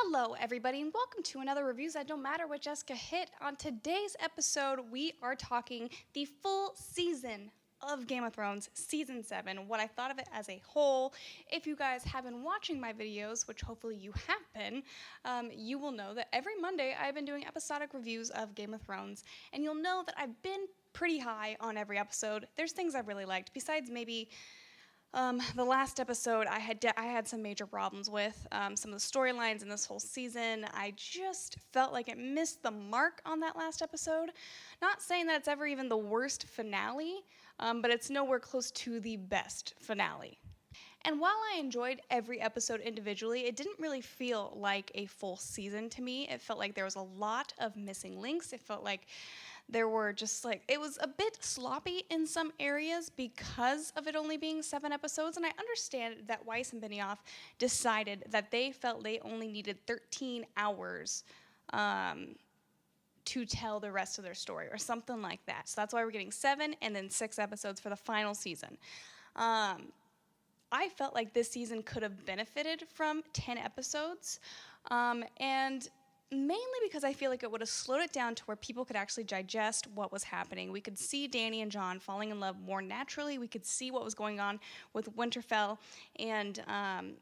Hello, everybody, and welcome to another Reviews That Don't Matter with Jessica Hitt. On today's episode, we are talking the full season of Game of Thrones, Season 7, what I thought of it as a whole. If you guys have been watching my videos, which hopefully you have been, you will know that every Monday I've been doing episodic reviews of Game of Thrones, and you'll know that I've been pretty high on every episode. There's things I've really liked, besides maybe the last episode I had some major problems with. Some of the storylines in this whole season, I just felt like it missed the mark on that last episode. Not saying that it's ever even the worst finale, but it's nowhere close to the best finale. And while I enjoyed every episode individually, it didn't really feel like a full season to me. It felt like there was a lot of missing links. It felt like there were just it was a bit sloppy in some areas because of it only being 7 episodes. And I understand that Weiss and Benioff decided that they felt they only needed 13 hours to tell the rest of their story or something like that. So that's why we're getting 7 and then 6 episodes for the final season. I felt like this season could have benefited from 10 episodes, and mainly because I feel like it would have slowed it down to where people could actually digest what was happening. We could see Dany and Jon falling in love more naturally. We could see what was going on with Winterfell and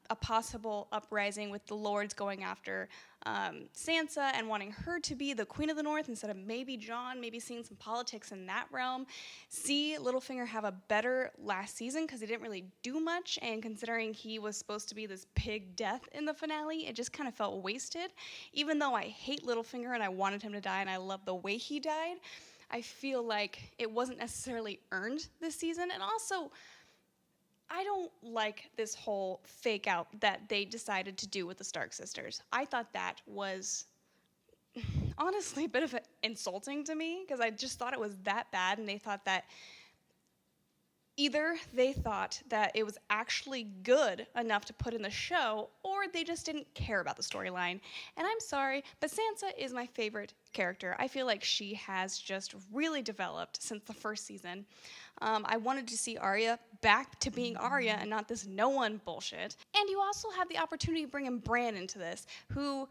a possible uprising with the Lords going after Sansa and wanting her to be the Queen of the North instead of maybe Jon, maybe seeing some politics in that realm. See Littlefinger have a better last season because he didn't really do much, and considering he was supposed to be this big death in the finale, it just kind of felt wasted. Even though I hate Littlefinger and I wanted him to die and I love the way he died, I feel like it wasn't necessarily earned this season. And also, I don't like this whole fake out that they decided to do with the Stark sisters. I thought that was honestly a bit of insulting to me because I just thought it was that bad, and they thought that either they thought that it was actually good enough to put in the show, or they just didn't care about the storyline. And I'm sorry, but Sansa is my favorite character. I feel like she has just really developed since the first season. I wanted to see Arya back to being Arya and not this no one bullshit. And you also have the opportunity to bring in Bran into this, who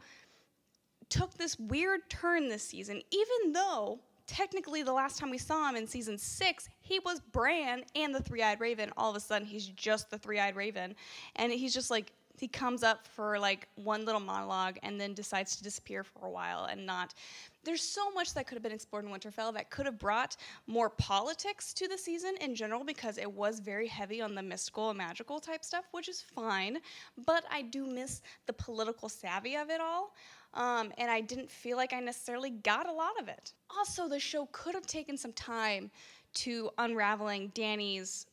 took this weird turn this season, even though technically the last time we saw him in season 6, he was Bran and the Three-Eyed Raven. All of a sudden, he's just the Three-Eyed Raven. And he's just he comes up for one little monologue and then decides to disappear for a while and not. There's so much that could have been explored in Winterfell that could have brought more politics to the season in general, because it was very heavy on the mystical and magical type stuff, which is fine. But I do miss the political savvy of it all. And I didn't feel like I necessarily got a lot of it. Also, the show could have taken some time to unraveling Dany's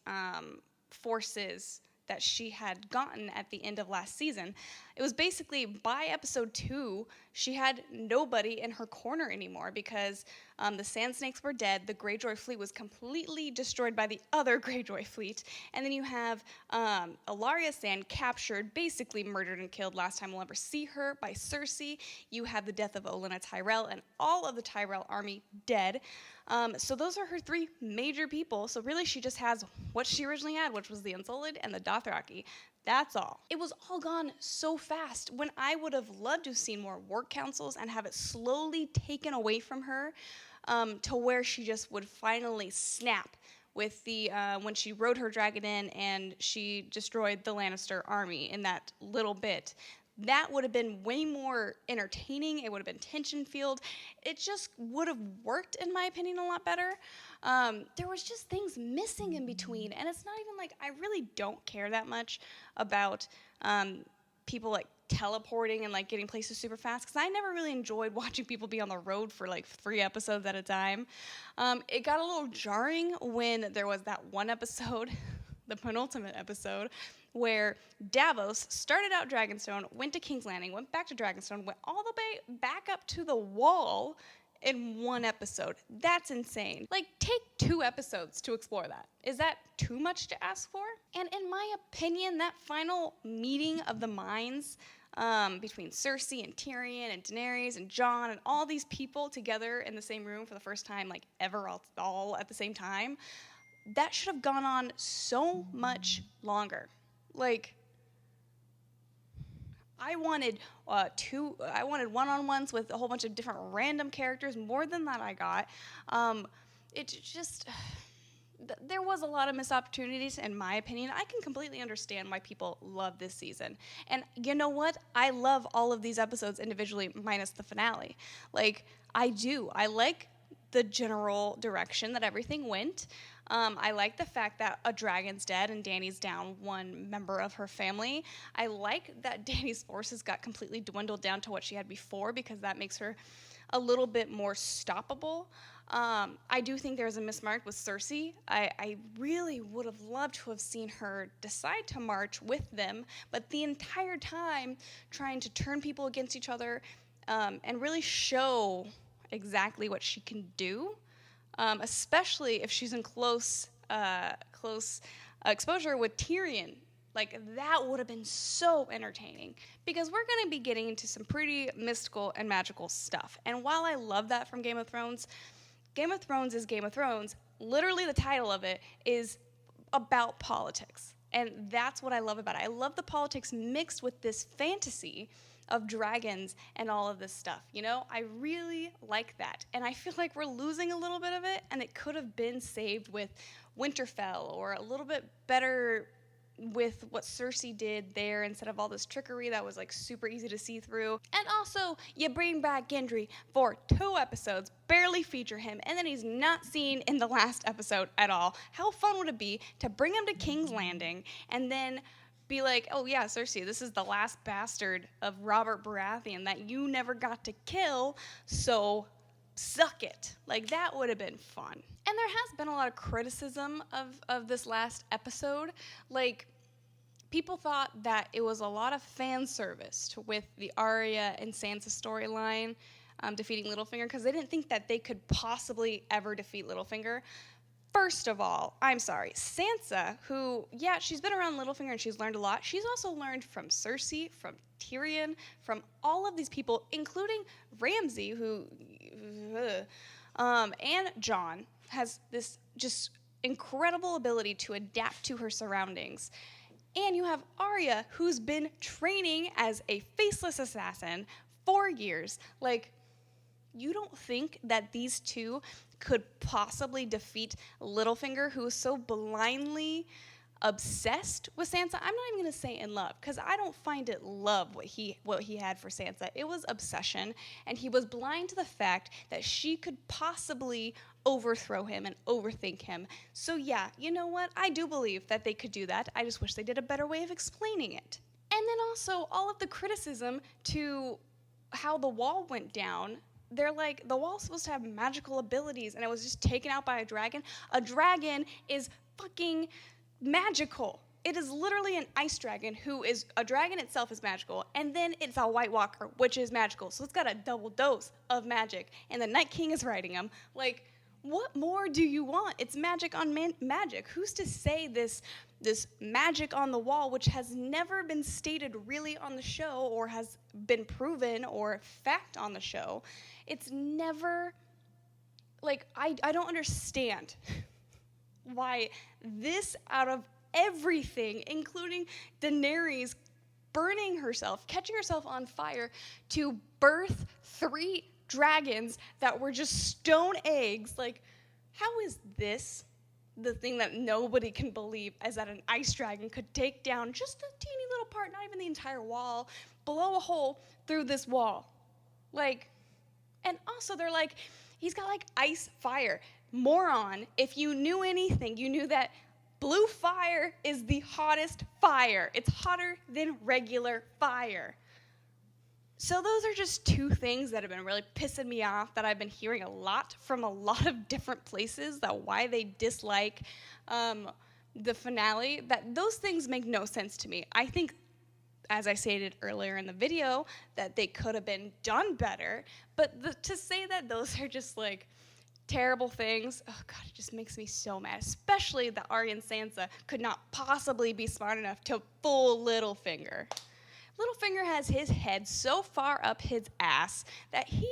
forces that she had gotten at the end of last season. It was basically by episode 2, she had nobody in her corner anymore because the Sand Snakes were dead, the Greyjoy fleet was completely destroyed by the other Greyjoy fleet, and then you have Ellaria Sand captured, basically murdered and killed last time we'll ever see her by Cersei. You have the death of Olenna Tyrell and all of the Tyrell army dead. So those are her 3 major people. So really she just has what she originally had, which was the Unsullied and the Dothraki. That's all. It was all gone so fast when I would have loved to have seen more work councils and have it slowly taken away from her to where she just would finally snap with the when she rode her dragon in and she destroyed the Lannister army in that little bit. That would have been way more entertaining. It would have been tension-filled. It just would have worked, in my opinion, a lot better. There was just things missing in between, and it's not even I really don't care that much about people teleporting and getting places super fast, because I never really enjoyed watching people be on the road for 3 episodes at a time. It got a little jarring when there was that one episode, the penultimate episode, where Davos started out Dragonstone, went to King's Landing, went back to Dragonstone, went all the way back up to the Wall in one episode. That's insane. Take 2 episodes to explore that. Is that too much to ask for? And in my opinion, that final meeting of the minds between Cersei and Tyrion and Daenerys and Jon and all these people together in the same room for the first time ever all at the same time, that should have gone on so much longer. I wanted I wanted one-on-ones with a whole bunch of different random characters, more than that I got. It just, there was a lot of missed opportunities, in my opinion. I can completely understand why people love this season. And you know what? I love all of these episodes individually, minus the finale. Like, I do. I like the general direction that everything went. I like the fact that a dragon's dead and Dany's down one member of her family. I like that Dany's forces got completely dwindled down to what she had before, because that makes her a little bit more stoppable. I do think there's a mismark with Cersei. I really would have loved to have seen her decide to march with them, but the entire time trying to turn people against each other, and really show exactly what she can do, especially if she's in close exposure with Tyrion. Like, that would have been so entertaining, because we're going to be getting into some pretty mystical and magical stuff. And while I love that from Game of Thrones is Game of Thrones. Literally, the title of it is about politics. And that's what I love about it. I love the politics mixed with this fantasy of dragons and all of this stuff. You know, I really like that. And I feel like we're losing a little bit of it, and it could have been saved with Winterfell, or a little bit better with what Cersei did there, instead of all this trickery that was like super easy to see through. And also, you bring back Gendry for 2 episodes, barely feature him, and then he's not seen in the last episode at all. How fun would it be to bring him to King's Landing and then be like, oh yeah, Cersei, this is the last bastard of Robert Baratheon that you never got to kill, so suck it. Like, that would have been fun. And there has been a lot of criticism of this last episode. Like, people thought that it was a lot of fan service with the Arya and Sansa storyline, defeating Littlefinger, because they didn't think that they could possibly ever defeat Littlefinger. First of all, I'm sorry, Sansa, who, yeah, she's been around Littlefinger and she's learned a lot. She's also learned from Cersei, from Tyrion, from all of these people, including Ramsay, who, and Jon, has this just incredible ability to adapt to her surroundings. And you have Arya, who's been training as a faceless assassin for years. Like, you don't think that these two could possibly defeat Littlefinger, who is so blindly obsessed with Sansa? I'm not even going to say in love, because I don't find it love what he had for Sansa. It was obsession, and he was blind to the fact that she could possibly overthrow him and overthink him. So yeah, you know what? I do believe that they could do that. I just wish they did a better way of explaining it. And then also, all of the criticism to how the wall went down. They're like, the wall's supposed to have magical abilities, and it was just taken out by a dragon. A dragon is fucking magical. It is literally an ice dragon, who is, a dragon itself is magical, and then it's a White Walker, which is magical. So it's got a double dose of magic, and the Night King is riding him. Like, what more do you want? It's magic on magic. Who's to say this magic on the wall, which has never been stated really on the show, or has been proven or fact on the show? It's never, like, I don't understand why this, out of everything, including Daenerys burning herself, catching herself on fire to birth 3 dragons that were just stone eggs. Like, how is this the thing that nobody can believe, is that an ice dragon could take down just a teeny little part, not even the entire wall, blow a hole through this wall? Like, and also they're like, he's got like ice fire. Moron, if you knew anything, you knew that blue fire is the hottest fire. It's hotter than regular fire. So those are just 2 things that have been really pissing me off, that I've been hearing a lot from a lot of different places, that why they dislike the finale. That those things make no sense to me. I think, as I stated earlier in the video, that they could have been done better. But to say that those are just like terrible things, oh god, it just makes me so mad. Especially that Arya and Sansa could not possibly be smart enough to fool Littlefinger. Littlefinger has his head so far up his ass that he,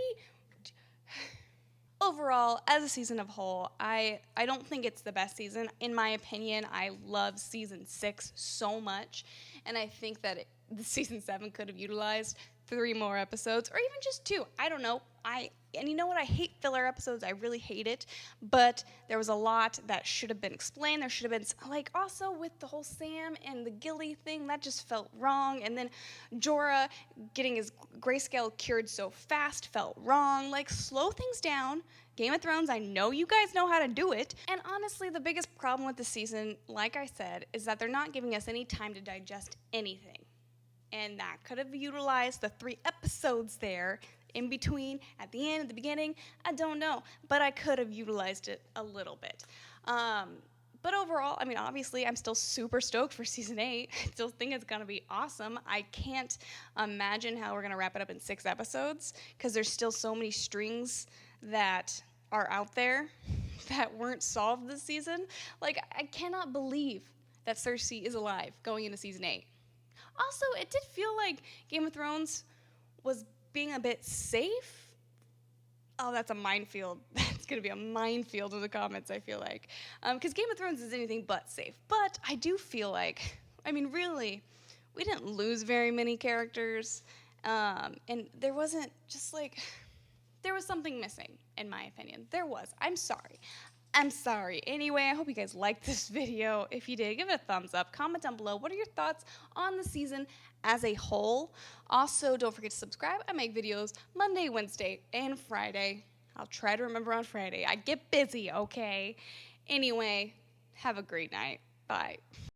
overall, as a season of whole, I don't think it's the best season. In my opinion, I love season 6 so much, and I think that the season 7 could have utilized 3 more episodes, or even just 2. I don't know. And you know what? I hate filler episodes. I really hate it. But there was a lot that should have been explained. There should have been, like, also with the whole Sam and the Gilly thing, that just felt wrong. And then Jorah getting his grayscale cured so fast felt wrong. Like, slow things down. Game of Thrones, I know you guys know how to do it. And honestly, the biggest problem with the season, like I said, is that they're not giving us any time to digest anything. And that could have utilized the 3 episodes there in between, at the end, at the beginning. I don't know, but I could have utilized it a little bit. But overall, I mean, obviously, I'm still super stoked for season 8. I still think it's gonna be awesome. I can't imagine how we're gonna wrap it up in 6 episodes, because there's still so many strings that are out there that weren't solved this season. Like, I cannot believe that Cersei is alive going into season 8. Also, it did feel like Game of Thrones was being a bit safe. Oh, that's a minefield. That's going to be a minefield in the comments, I feel like. Because Game of Thrones is anything but safe. But I do feel like, I mean, really, we didn't lose very many characters. And there wasn't just like, there was something missing, in my opinion. There was. I'm sorry. I'm sorry. Anyway, I hope you guys liked this video. If you did, give it a thumbs up. Comment down below. What are your thoughts on the season as a whole? Also, don't forget to subscribe. I make videos Monday, Wednesday, and Friday. I'll try to remember on Friday. I get busy, okay? Anyway, have a great night. Bye.